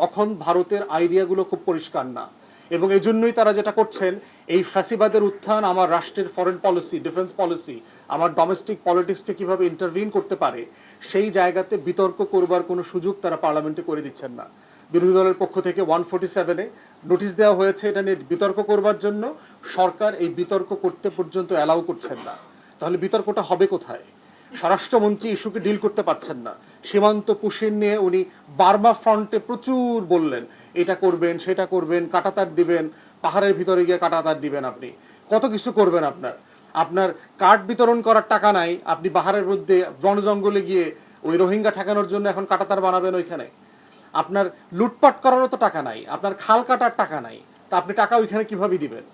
এখন ভারতের আইডিয়াগুলো খুব পরিষ্কার না, এবং এই জন্যই তারা যেটা করছেন, এই ফ্যাসিবাদের উত্থান আমার রাষ্ট্রের ফরেন পলিসি, ডিফেন্স পলিসি, আমার ডোমেস্টিক পলিটিক্সকে কিভাবে ইন্টারভিন করতে পারে, সেই জায়গাতে বিতর্ক করবার কোনো সুযোগ তারা পার্লামেন্টে করে দিচ্ছেন না। বিরোধী দলের পক্ষ থেকে 147-এ নোটিশ দেওয়া হয়েছে এটা নিয়ে বিতর্ক করবার জন্য। সরকার এই বিতর্ক করতে পর্যন্ত অ্যালাউ করছেন না। তাহলে বিতর্কটা হবে কোথায়? স্বরাষ্ট্রমন্ত্রী ইস্যুকে ডিল করতে পারছেন না। সীমান্ত পুশিন নিয়ে উনি বার্মা ফ্রন্টে প্রচুর বললেন, এটা করবেন, সেটা করবেন, কাঁটাতার দিবেন, পাহাড়ের ভিতরে গিয়ে কাঁটাতার দিবেন, আপনি কত কিছু করবেন। আপনার কার্ড বিতরণ করার টাকা নাই, আপনি পাহাড়ের মধ্যে বন জঙ্গলে গিয়ে ওই রোহিঙ্গা ঠেকানোর জন্য এখন কাঁটাতার বানাবেন ওইখানে। আপনার লুটপাট করারও তো টাকা নাই, আপনার খাল কাটার টাকা নাই, তা আপনি টাকা ওইখানে কিভাবে দিবেন?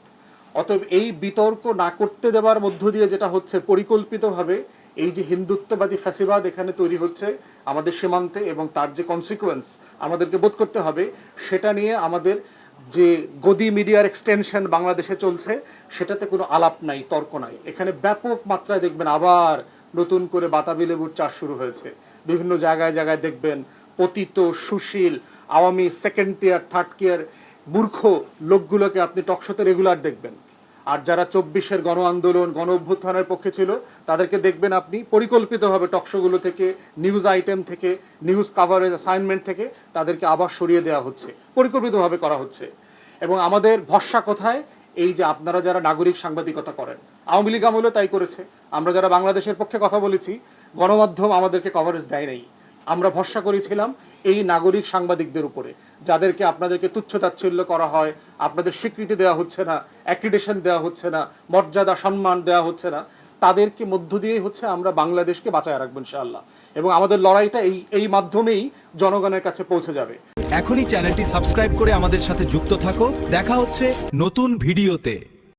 অতএব এই বিতর্ক না করতে দেওয়ার মধ্য দিয়ে যেটা হচ্ছে, পরিকল্পিতভাবে এই যে হিন্দুত্ববাদী ফ্যাসিবাদ এখানে তৈরি হচ্ছে আমাদের সীমান্তে, এবং তার যে কনসিকুয়েন্স আমাদেরকে বোধ করতে হবে, সেটা নিয়ে আমাদের যে গদি মিডিয়ার এক্সটেনশন বাংলাদেশে চলছে, সেটাতে কোনো আলাপ নাই, তর্ক নাই। এখানে ব্যাপক মাত্রায় দেখবেন আবার নতুন করে বাতাবি লেবুর চাষ শুরু হয়েছে। বিভিন্ন জায়গায় জায়গায় দেখবেন পতিত, সুশীল, আওয়ামী সেকেন্ড টিয়ার, থার্ড টিয়ার মূর্খ লোকগুলোকে আপনি টকশোতে রেগুলার দেখবেন। আর যারা 24-এর গণ আন্দোলন, গণ অভ্যুত্থানের পক্ষে ছিল, তাদেরকে দেখবেন আপনি পরিকল্পিতভাবে টকশোগুলো থেকে, নিউজ আইটেম থেকে, নিউজ কাভারেজ অ্যাসাইনমেন্ট থেকে তাদেরকে আবার সরিয়ে দেওয়া হচ্ছে, পরিকল্পিতভাবে করা হচ্ছে। এবং আমাদের ভরসা কোথায়? এই যে আপনারা যারা নাগরিক সাংবাদিকতা করেন, আওয়ামী লীগ আমলেও তাই করেছে। আমরা যারা বাংলাদেশের পক্ষে কথা বলেছি, গণমাধ্যম আমাদেরকে কভারেজ দেয় নাই। আমরা ভরসা করেছিলাম এই নাগরিক সাংবাদিকদের উপরে, যাদেরকে আপনাদেরকে তুচ্ছতাচ্ছিল্য করা হয়, আপনাদের স্বীকৃতি দেওয়া হচ্ছে না, অ্যাক্রিডিটেশন দেওয়া হচ্ছে না, মর্যাদা সম্মান দেওয়া হচ্ছে না। তাদেরকে মধ্য দিয়েই হচ্ছে আমরা বাংলাদেশকে বাঁচায় রাখবো ইনশাআল্লাহ, এবং আমাদের লড়াইটা এই মাধ্যমেই জনগণের কাছে পৌঁছে যাবে। এখনই চ্যানেলটি সাবস্ক্রাইব করে আমাদের সাথে যুক্ত থাকো। দেখা হচ্ছে নতুন ভিডিওতে।